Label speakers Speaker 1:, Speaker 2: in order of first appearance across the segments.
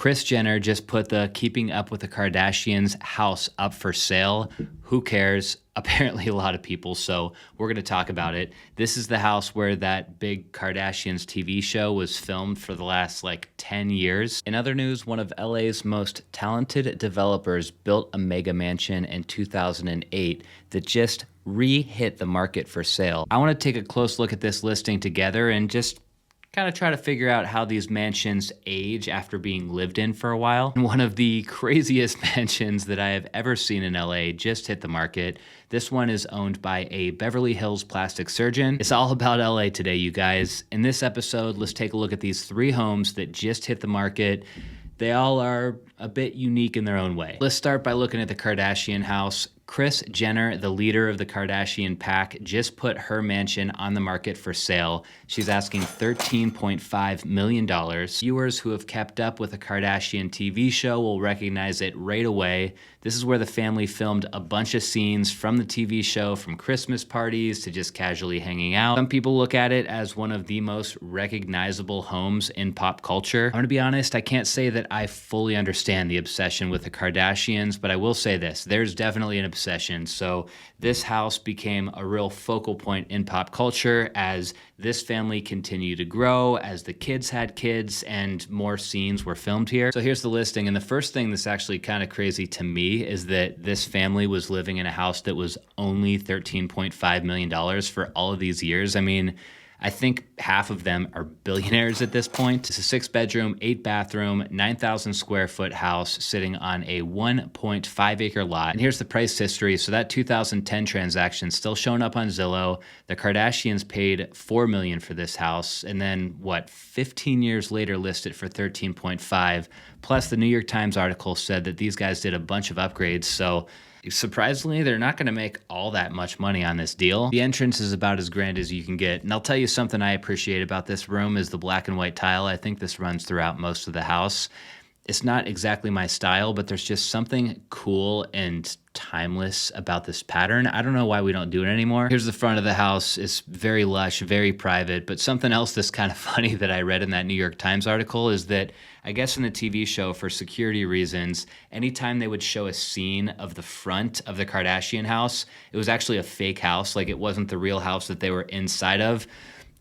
Speaker 1: Kris Jenner just put the Keeping Up with the Kardashians house up for sale. Who cares? Apparently a lot of people, so we're going to talk about it. This is the house where that big Kardashians TV show was filmed for the last 10 years. In other news, one of LA's most talented developers built a mega mansion in 2008 that just re-hit the market for sale. I want to take a close look at this listing together and just kind of try to figure out how these mansions age after being lived in for a while. And one of the craziest mansions that I have ever seen in LA just hit the market. This one is owned by a Beverly Hills plastic surgeon. It's all about LA today, you guys. In this episode, let's take a look at these 3 homes that just hit the market. They all are a bit unique in their own way. Let's start by looking at the Kardashian house. Kris Jenner, the leader of the Kardashian pack, just put her mansion on the market for sale. She's asking $13.5 million. Viewers who have kept up with the Kardashian TV show will recognize it right away. This is where the family filmed a bunch of scenes from the TV show, from Christmas parties to just casually hanging out. Some people look at it as one of the most recognizable homes in pop culture. I'm gonna be honest, I can't say that I fully understand the obsession with the Kardashians, but I will say this, there's definitely an obsession. So this house became a real focal point in pop culture as this family continued to grow, as the kids had kids, and more scenes were filmed here. So here's the listing, and the first thing that's actually kind of crazy to me is that this family was living in a house that was only $13.5 million for all of these years. I mean, I think half of them are billionaires at this point. It's a 6-bedroom, 8-bathroom, 9,000 square foot house sitting on a 1.5 acre lot. And here's the price history. So that 2010 transaction still showing up on Zillow. The Kardashians paid $4 million for this house. And then 15 years later listed for 13.5. Plus the New York Times article said that these guys did a bunch of upgrades. So surprisingly, they're not going to make all that much money on this deal. The entrance is about as grand as you can get. And I'll tell you something I appreciate about this room is the black and white tile. I think this runs throughout most of the house. It's not exactly my style, but there's just something cool and timeless about this pattern. I don't know why we don't do it anymore. Here's the front of the house. It's very lush, very private, but something else that's kind of funny that I read in that New York Times article is that I guess in the TV show, for security reasons, anytime they would show a scene of the front of the Kardashian house, it was actually a fake house. Like it wasn't the real house that they were inside of.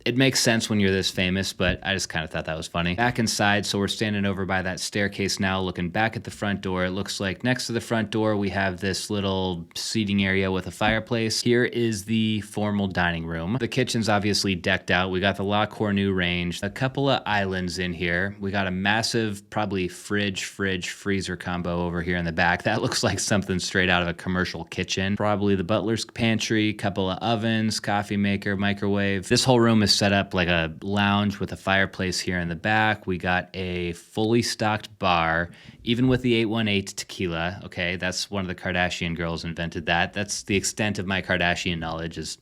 Speaker 1: It makes sense when you're this famous, but I just kind of thought that was funny. Back inside, so we're standing over by that staircase now, looking back at the front door. It looks like next to the front door, we have this little seating area with a fireplace. Here is the formal dining room. The kitchen's obviously decked out. We got the La Cornue range, a couple of islands in here. We got a massive, probably fridge, freezer combo over here in the back. That looks like something straight out of a commercial kitchen. Probably the butler's pantry, couple of ovens, coffee maker, microwave. This whole room is set up like a lounge with a fireplace here in the back. We got a fully stocked bar, even with the 818 tequila. Okay, that's one of the Kardashian girls invented that. That's the extent of my Kardashian knowledge is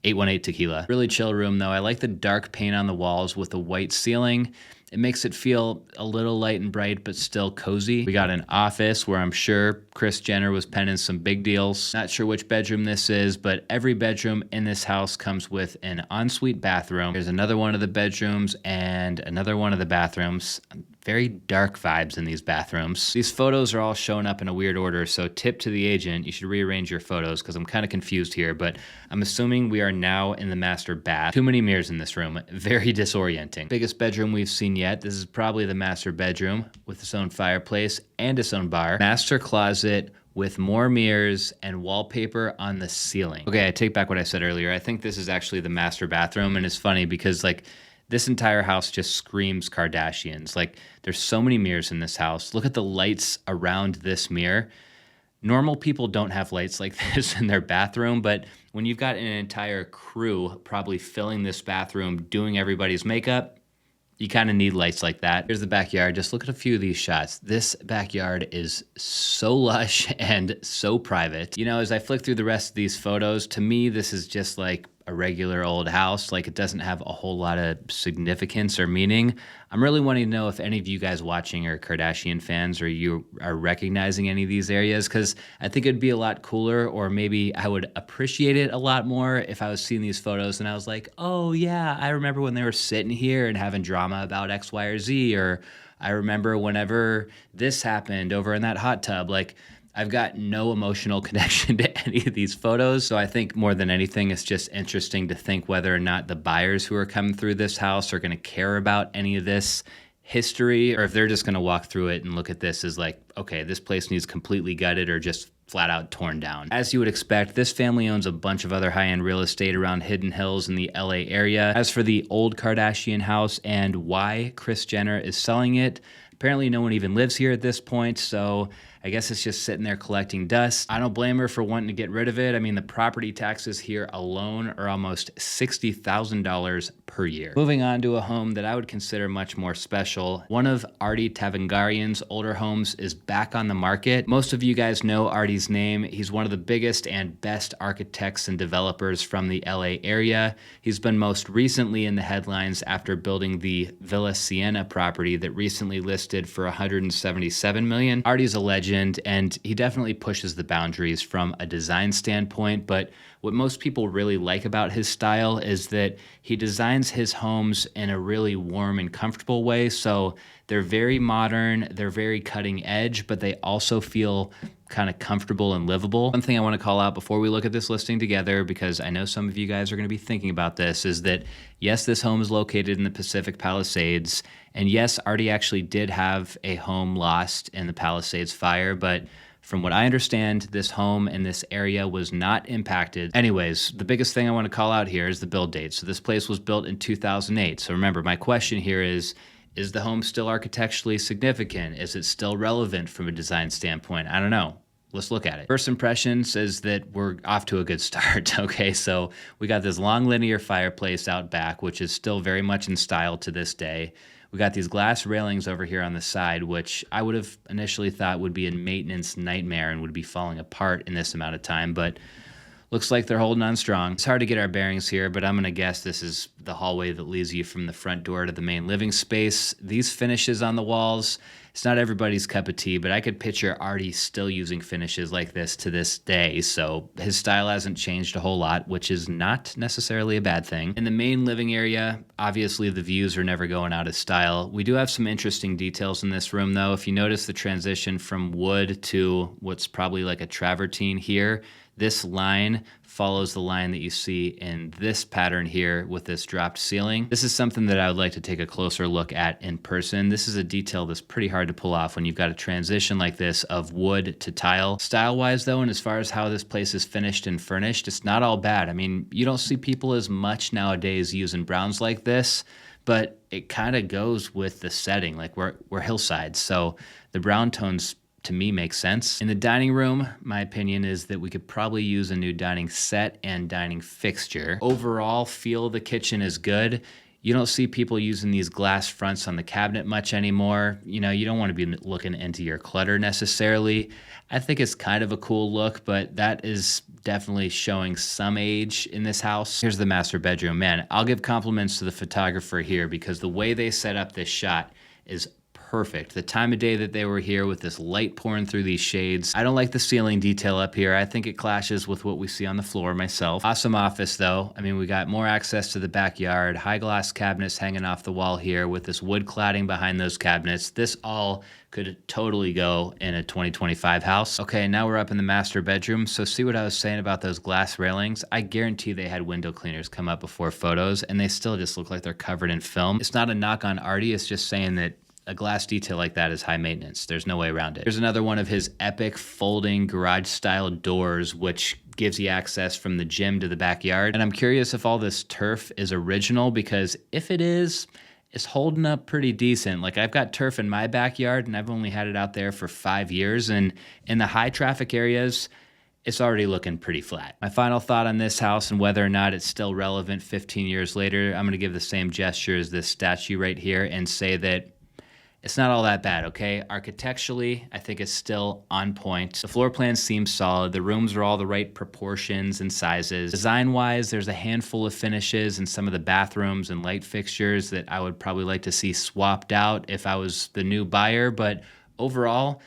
Speaker 1: 818 tequila. Really chill room though. I like the dark paint on the walls with the white ceiling. It makes it feel a little light and bright, but still cozy. We got an office where I'm sure Kris Jenner was penning some big deals. Not sure which bedroom this is, but every bedroom in this house comes with an ensuite bathroom. There's another one of the bedrooms and another one of the bathrooms. Very dark vibes in these bathrooms. These photos are all showing up in a weird order, so tip to the agent, you should rearrange your photos because I'm kind of confused here, but I'm assuming we are now in the master bath. Too many mirrors in this room, very disorienting. Biggest bedroom we've seen yet. This is probably the master bedroom with its own fireplace and its own bar. Master closet with more mirrors and wallpaper on the ceiling. Okay, I take back what I said earlier. I think this is actually the master bathroom, and it's funny because this entire house just screams Kardashians. There's so many mirrors in this house. Look at the lights around this mirror. Normal people don't have lights like this in their bathroom, but when you've got an entire crew probably filling this bathroom, doing everybody's makeup, you kind of need lights like that. Here's the backyard. Just look at a few of these shots. This backyard is so lush and so private. You know, as I flick through the rest of these photos, to me, this is just like a regular old house. It doesn't have a whole lot of significance or meaning. I'm really wanting to know if any of you guys watching are Kardashian fans or you are recognizing any of these areas, because I think it'd be a lot cooler, or maybe I would appreciate it a lot more if I was seeing these photos and I was like, oh yeah, I remember when they were sitting here and having drama about X, Y, or Z, or I remember whenever this happened over in that hot tub. Like, I've got no emotional connection to any of these photos. So I think more than anything, it's just interesting to think whether or not the buyers who are coming through this house are going to care about any of this history, or if they're just going to walk through it and look at this as like, okay, this place needs completely gutted or just flat out torn down. As you would expect, this family owns a bunch of other high-end real estate around Hidden Hills in the LA area. As for the old Kardashian house and why Kris Jenner is selling it, apparently no one even lives here at this point, so I guess it's just sitting there collecting dust. I don't blame her for wanting to get rid of it. I mean, the property taxes here alone are almost $60,000 per year. Moving on to a home that I would consider much more special. One of Ardie Tavangarian's older homes is back on the market. Most of you guys know Ardie's name. He's one of the biggest and best architects and developers from the LA area. He's been most recently in the headlines after building the Villa Sienna property that recently listed for $177 million. Ardie's a legend, and he definitely pushes the boundaries from a design standpoint, but what most people really like about his style is that he designs his homes in a really warm and comfortable way. So they're very modern, they're very cutting edge, but they also feel kind of comfortable and livable. One thing I want to call out before we look at this listing together, because I know some of you guys are going to be thinking about this, is that yes, this home is located in the Pacific Palisades, and yes, Ardie actually did have a home lost in the Palisades fire, but from what I understand, this home in this area was not impacted. Anyways, the biggest thing I want to call out here is the build date. So this place was built in 2008. So remember, my question here is the home still architecturally significant? Is it still relevant from a design standpoint? I don't know. Let's look at it. First impressions is that we're off to a good start, okay? So we got this long linear fireplace out back, which is still very much in style to this day. We got these glass railings over here on the side, which I would have initially thought would be a maintenance nightmare and would be falling apart in this amount of time, but looks like they're holding on strong. It's hard to get our bearings here, but I'm gonna guess this is the hallway that leads you from the front door to the main living space. These finishes on the walls, it's not everybody's cup of tea, but I could picture Ardie still using finishes like this to this day, so his style hasn't changed a whole lot, which is not necessarily a bad thing. In the main living area, obviously the views are never going out of style. We do have some interesting details in this room though. If you notice the transition from wood to what's probably like a travertine here, this line follows the line that you see in this pattern here with this dropped ceiling. This is something that I would like to take a closer look at in person. This is a detail that's pretty hard to pull off when you've got a transition like this of wood to tile. Style-wise though, and as far as how this place is finished and furnished, it's not all bad. I mean, you don't see people as much nowadays using browns like this, but it kind of goes with the setting. Like we're hillsides, so the brown tones to me makes sense. In the dining room, my opinion is that we could probably use a new dining set and dining fixture. Overall, feel of the kitchen is good. You don't see people using these glass fronts on the cabinet much anymore. You know, you don't want to be looking into your clutter necessarily. I think it's kind of a cool look, but that is definitely showing some age in this house. Here's the master bedroom. Man, I'll give compliments to the photographer here because the way they set up this shot is perfect. The time of day that they were here with this light pouring through these shades. I don't like the ceiling detail up here. I think it clashes with what we see on the floor myself. Awesome office though. I mean, we got more access to the backyard, high glass cabinets hanging off the wall here with this wood cladding behind those cabinets. This all could totally go in a 2025 house. Okay, now we're up in the master bedroom. So see what I was saying about those glass railings? I guarantee they had window cleaners come up before photos and they still just look like they're covered in film. It's not a knock on Ardie, it's just saying that a glass detail like that is high maintenance. There's no way around it. Here's another one of his epic folding garage style doors, which gives you access from the gym to the backyard. And I'm curious if all this turf is original, because if it is, it's holding up pretty decent. Like I've got turf in my backyard and I've only had it out there for 5 years. And in the high traffic areas, it's already looking pretty flat. My final thought on this house and whether or not it's still relevant 15 years later, I'm gonna give the same gesture as this statue right here and say that it's not all that bad, okay? Architecturally, I think it's still on point. The floor plan seems solid. The rooms are all the right proportions and sizes. Design-wise, there's a handful of finishes in some of the bathrooms and light fixtures that I would probably like to see swapped out if I was the new buyer, but overall,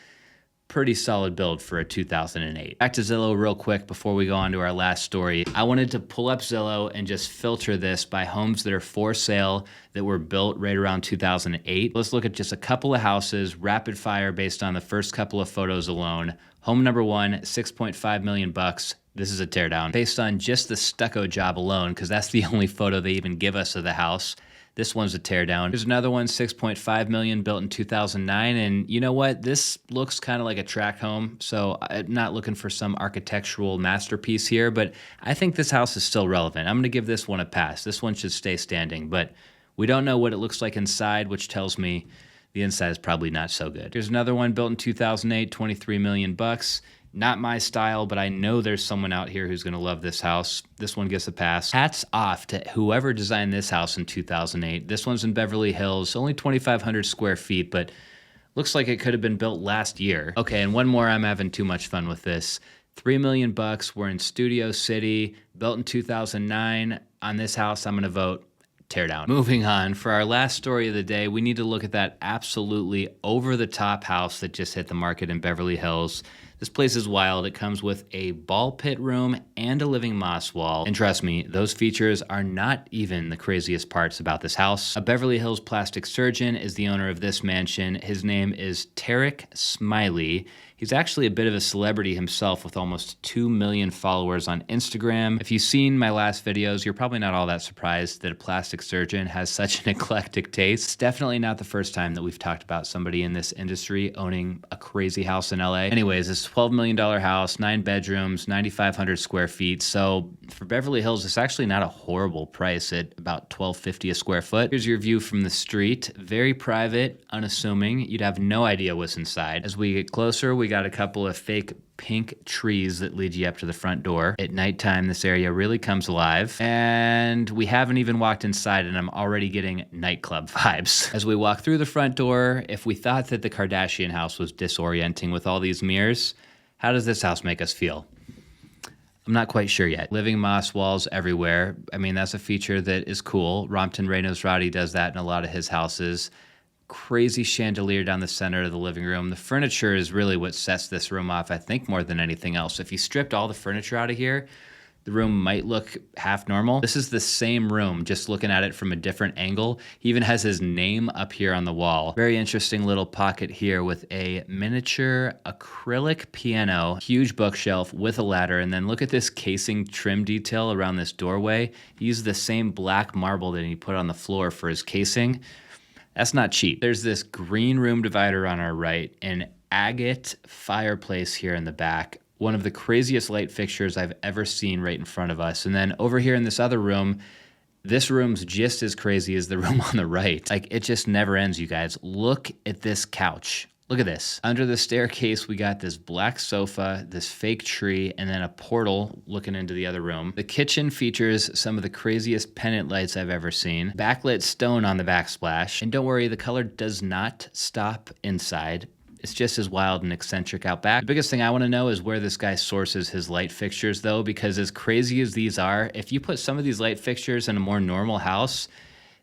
Speaker 1: pretty solid build for a 2008. Back to Zillow real quick before we go on to our last story. I wanted to pull up Zillow and just filter this by homes that are for sale that were built right around 2008. Let's look at just a couple of houses, rapid fire based on the first couple of photos alone. Home number one, 6.5 million bucks. This is a teardown. Based on just the stucco job alone, because that's the only photo they even give us of the house. This one's a teardown. Here's another one, 6.5 million, built in 2009. And you know what? This looks kind of like a tract home. So I'm not looking for some architectural masterpiece here, but I think this house is still relevant. I'm gonna give this one a pass. This one should stay standing, but we don't know what it looks like inside, which tells me the inside is probably not so good. Here's another one built in 2008, 23 million bucks. Not my style, but I know there's someone out here who's gonna love this house. This one gets a pass. Hats off to whoever designed this house in 2008. This one's in Beverly Hills, only 2,500 square feet, but looks like it could have been built last year. Okay, and one more, I'm having too much fun with this. 3 million bucks, we're in Studio City, built in 2009. On this house, I'm gonna vote teardown. Moving on, for our last story of the day, we need to look at that absolutely over-the-top house that just hit the market in Beverly Hills. This place is wild. It comes with a ball pit room and a living moss wall. And trust me, those features are not even the craziest parts about this house. A Beverly Hills plastic surgeon is the owner of this mansion. His name is Tarek Smiley. He's actually a bit of a celebrity himself with almost 2 million followers on Instagram. If you've seen my last videos, you're probably not all that surprised that a plastic surgeon has such an eclectic taste. It's definitely not the first time that we've talked about somebody in this industry owning a crazy house in LA. Anyways, this $12 million house, 9 bedrooms, 9,500 square feet. So for Beverly Hills, it's actually not a horrible price at about $12.50 a square foot. Here's your view from the street. Very private, unassuming. You'd have no idea what's inside. As we get closer, we got a couple of fake pink trees that lead you up to the front door. At nighttime, this area really comes alive. And we haven't even walked inside and I'm already getting nightclub vibes. As we walk through the front door, if we thought that the Kardashian house was disorienting with all these mirrors, how does this house make us feel? I'm not quite sure yet. Living moss walls everywhere. I mean, that's a feature that is cool. Rompton Reynolds Roddy does that in a lot of his houses. Crazy chandelier down the center of the living room. The furniture is really what sets this room off, I think, more than anything else. If you stripped all the furniture out of here, the room might look half normal. This is the same room, just looking at it from a different angle. He even has his name up here on the wall. Very interesting little pocket here with a miniature acrylic piano, huge bookshelf with a ladder, and then look at this casing trim detail around this doorway. He used the same black marble that he put on the floor for his casing. That's not cheap. There's this green room divider on our right, an agate fireplace here in the back. One of the craziest light fixtures I've ever seen right in front of us. And then over here in this other room, this room's just as crazy as the room on the right. Like, it just never ends, you guys. Look at this couch. Look at this. Under the staircase, we got this black sofa, this fake tree, and then a portal looking into the other room. The kitchen features some of the craziest pendant lights I've ever seen. Backlit stone on the backsplash. And don't worry, the color does not stop inside. It's just as wild and eccentric out back. The biggest thing I want to know is where this guy sources his light fixtures, though, because as crazy as these are, if you put some of these light fixtures in a more normal house,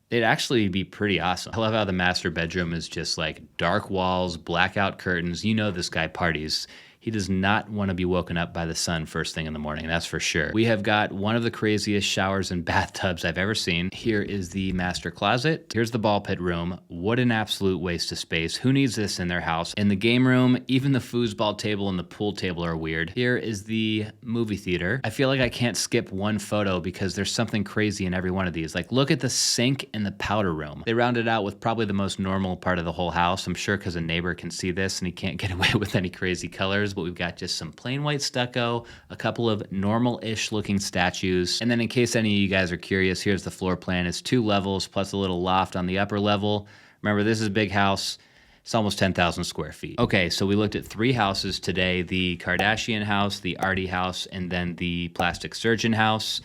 Speaker 1: it'd actually be pretty awesome. I love how the master bedroom is just like dark walls, blackout curtains. You know this guy parties. He does not want to be woken up by the sun first thing in the morning, that's for sure. We have got one of the craziest showers and bathtubs I've ever seen. Here is the master closet. Here's the ball pit room. What an absolute waste of space. Who needs this in their house? In the game room, even the foosball table and the pool table are weird. Here is the movie theater. I feel like I can't skip one photo because there's something crazy in every one of these. Like, look at the sink in the powder room. They rounded out with probably the most normal part of the whole house. I'm sure because a neighbor can see this and he can't get away with any crazy colors. But we've got just some plain white stucco, a couple of normal-ish looking statues. And then in case any of you guys are curious, here's the floor plan. It's 2 levels plus a little loft on the upper level. Remember, this is a big house. It's almost 10,000 square feet. Okay, so we looked at 3 houses today, the Kardashian house, the Ardie house, and then the plastic surgeon house.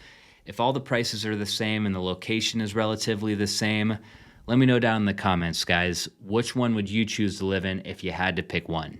Speaker 1: If all the prices are the same and the location is relatively the same, let me know down in the comments, guys. Which one would you choose to live in if you had to pick one?